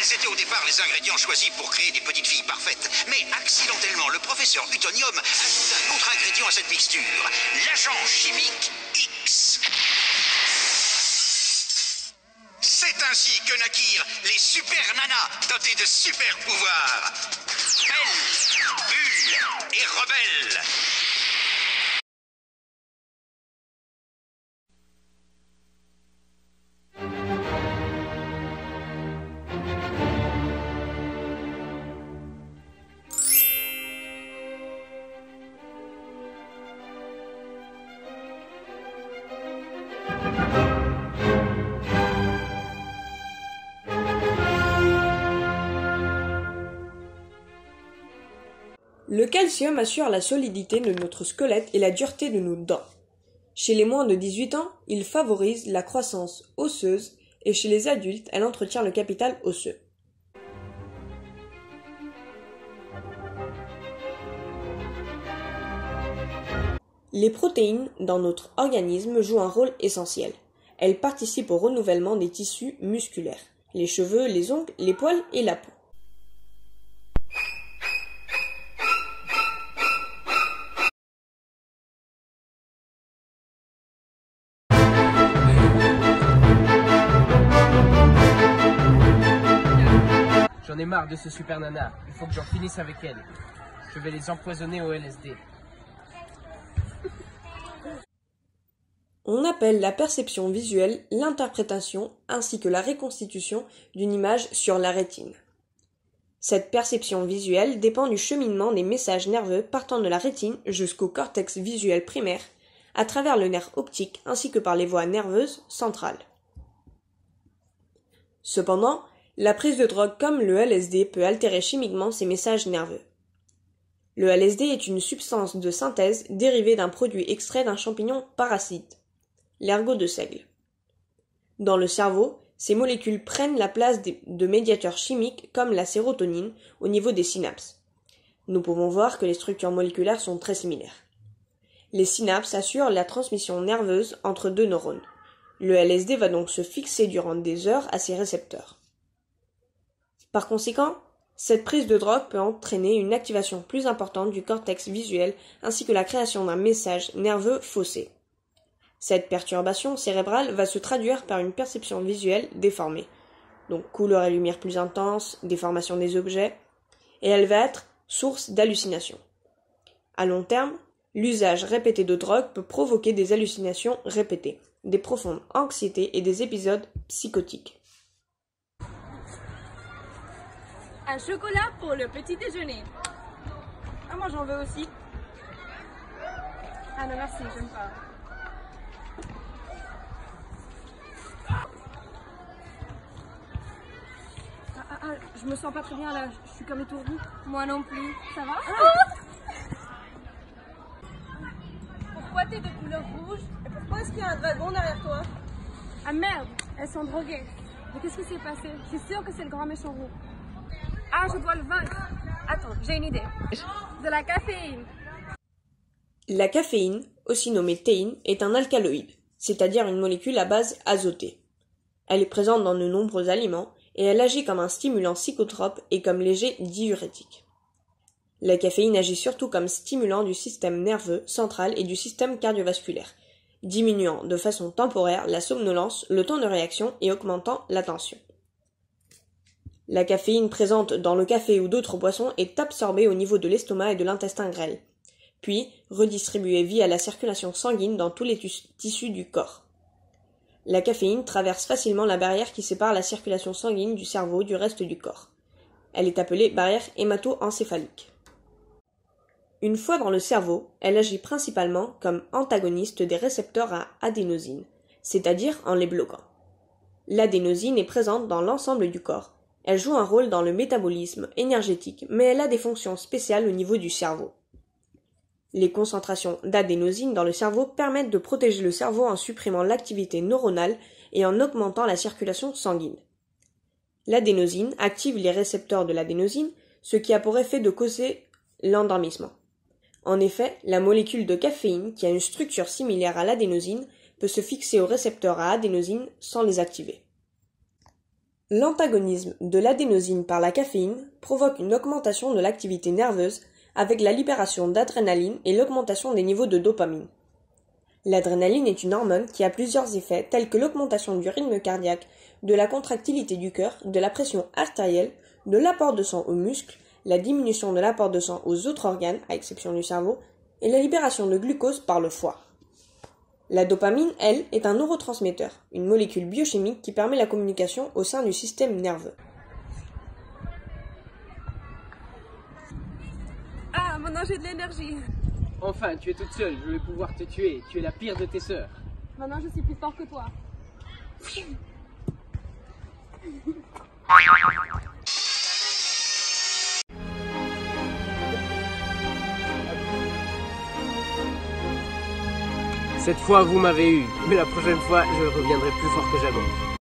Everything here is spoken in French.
Ils étaient au départ les ingrédients choisis pour créer des petites filles parfaites. Mais accidentellement, le professeur Utonium ajoute un autre ingrédient à cette mixture. L'agent chimique X. C'est ainsi que naquirent les super nanas dotées de super pouvoirs. Belle, bulle et rebelle. Le calcium assure la solidité de notre squelette et la dureté de nos dents. Chez les moins de 18 ans, il favorise la croissance osseuse et chez les adultes, elle entretient le capital osseux. Les protéines dans notre organisme jouent un rôle essentiel. Elles participent au renouvellement des tissus musculaires, les cheveux, les ongles, les poils et la peau. J'en ai marre de ce super nana, il faut que j'en finisse avec elle. Je vais les empoisonner au LSD. On appelle la perception visuelle l'interprétation ainsi que la reconstitution d'une image sur la rétine. Cette perception visuelle dépend du cheminement des messages nerveux partant de la rétine jusqu'au cortex visuel primaire, à travers le nerf optique ainsi que par les voies nerveuses centrales. Cependant, la prise de drogue comme le LSD peut altérer chimiquement ces messages nerveux. Le LSD est une substance de synthèse dérivée d'un produit extrait d'un champignon parasite, l'ergot de seigle. Dans le cerveau, ces molécules prennent la place de médiateurs chimiques comme la sérotonine au niveau des synapses. Nous pouvons voir que les structures moléculaires sont très similaires. Les synapses assurent la transmission nerveuse entre deux neurones. Le LSD va donc se fixer durant des heures à ces récepteurs. Par conséquent, cette prise de drogue peut entraîner une activation plus importante du cortex visuel ainsi que la création d'un message nerveux faussé. Cette perturbation cérébrale va se traduire par une perception visuelle déformée, donc couleurs et lumière plus intenses, déformation des objets, et elle va être source d'hallucinations. À long terme, l'usage répété de drogue peut provoquer des hallucinations répétées, des profondes anxiétés et des épisodes psychotiques. Un chocolat pour le petit déjeuner. Ah, moi j'en veux aussi. Ah non merci, j'aime pas. Je me sens pas très bien là, je suis comme étourdie. Moi non plus. Ça va? Pourquoi t'es de couleur rouge? Et pourquoi est-ce qu'il y a un dragon derrière toi? Ah merde, elles sont droguées. Mais qu'est-ce qui s'est passé? Je suis sûre que c'est le grand méchant roux. Ah, je dois le vaincre. Attends, j'ai une idée. De la caféine. La caféine, aussi nommée théine, est un alcaloïde, c'est-à-dire une molécule à base azotée. Elle est présente dans de nombreux aliments et elle agit comme un stimulant psychotrope et comme léger diurétique. La caféine agit surtout comme stimulant du système nerveux central et du système cardiovasculaire, diminuant de façon temporaire la somnolence, le temps de réaction et augmentant la tension. La caféine présente dans le café ou d'autres boissons est absorbée au niveau de l'estomac et de l'intestin grêle, puis redistribuée via la circulation sanguine dans tous les tissus du corps. La caféine traverse facilement la barrière qui sépare la circulation sanguine du cerveau du reste du corps. Elle est appelée barrière hémato-encéphalique. Une fois dans le cerveau, elle agit principalement comme antagoniste des récepteurs à adénosine, c'est-à-dire en les bloquant. L'adénosine est présente dans l'ensemble du corps. Elle joue un rôle dans le métabolisme énergétique, mais elle a des fonctions spéciales au niveau du cerveau. Les concentrations d'adénosine dans le cerveau permettent de protéger le cerveau en supprimant l'activité neuronale et en augmentant la circulation sanguine. L'adénosine active les récepteurs de l'adénosine, ce qui a pour effet de causer l'endormissement. En effet, la molécule de caféine, qui a une structure similaire à l'adénosine, peut se fixer aux récepteurs à adénosine sans les activer. L'antagonisme de l'adénosine par la caféine provoque une augmentation de l'activité nerveuse avec la libération d'adrénaline et l'augmentation des niveaux de dopamine. L'adrénaline est une hormone qui a plusieurs effets tels que l'augmentation du rythme cardiaque, de la contractilité du cœur, de la pression artérielle, de l'apport de sang aux muscles, la diminution de l'apport de sang aux autres organes, à exception du cerveau, et la libération de glucose par le foie. La dopamine, elle, est un neurotransmetteur, une molécule biochimique qui permet la communication au sein du système nerveux. Ah, maintenant j'ai de l'énergie. Enfin, tu es toute seule, je vais pouvoir te tuer. Tu es la pire de tes sœurs. Maintenant je suis plus fort que toi. Cette fois, vous m'avez eu, mais la prochaine fois, je reviendrai plus fort que jamais.